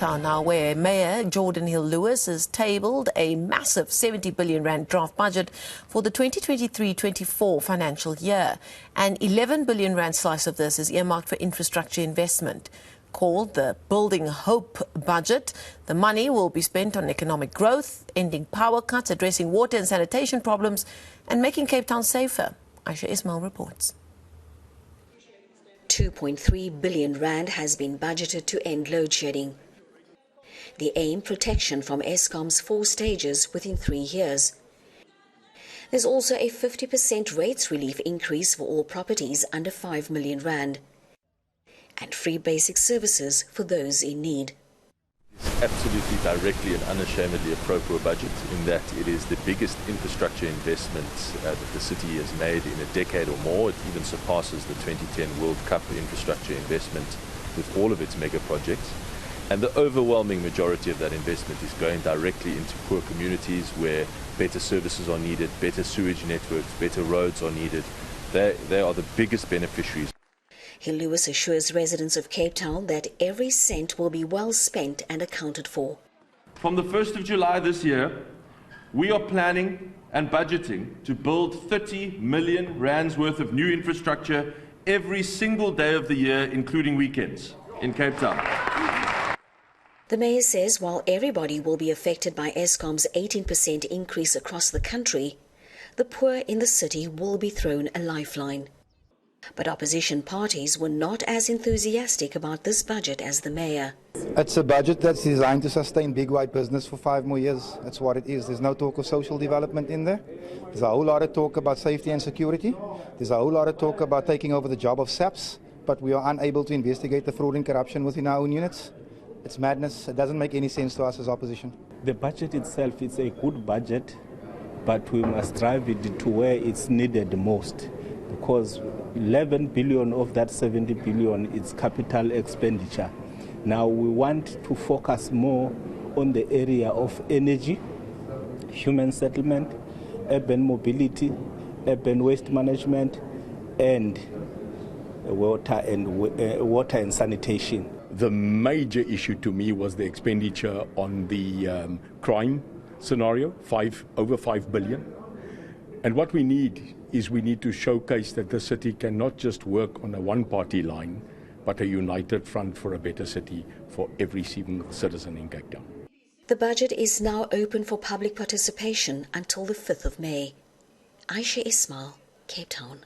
Now, where Mayor Geordin Hill-Lewis has tabled a massive 70 billion rand draft budget for the 2023-24 financial year. An 11 billion rand slice of this is earmarked for infrastructure investment. Called the Building Hope budget, the money will be spent on economic growth, ending power cuts, addressing water and sanitation problems, and making Cape Town safer. Ayesha Ismail reports. 2.3 billion rand has been budgeted to end load shedding. The aim, protection from Eskom's 4 stages within 3 years. There's also a 50% rates relief increase for all properties under 5 million rand. And free basic services for those in need. It's absolutely directly and unashamedly a pro-poor budget in that it is the biggest infrastructure investment that the city has made in a decade or more. It even surpasses the 2010 World Cup infrastructure investment with all of its mega projects. And the overwhelming majority of that investment is going directly into poor communities where better services are needed, better sewage networks, better roads are needed. They are the biggest beneficiaries. Hill-Lewis assures residents of Cape Town that every cent will be well spent and accounted for. From the 1st of July this year, we are planning and budgeting to build 30 million rands worth of new infrastructure every single day of the year, including weekends, in Cape Town. The mayor says while everybody will be affected by Eskom's 18% increase across the country, the poor in the city will be thrown a lifeline. But opposition parties were not as enthusiastic about this budget as the mayor. It's a budget that's designed to sustain big white business for 5 more years. That's what it is. There's no talk of social development in there. There's a whole lot of talk about safety and security. There's a whole lot of talk about taking over the job of SAPS, but we are unable to investigate the fraud and corruption within our own units. It's madness. It doesn't make any sense to us as opposition. The budget itself is a good budget, but we must drive it to where it's needed most, because 11 billion of that 70 billion is capital expenditure. Now we want to focus more on the area of energy, human settlement, urban mobility, urban waste management, and water and sanitation. The major issue to me was the expenditure on the crime scenario, over 5 billion. And what we need is we need to showcase that the city can not just work on a one-party line, but a united front for a better city for every single citizen in Cape Town. The budget is now open for public participation until the 5th of May. Ayesha Ismail, Cape Town.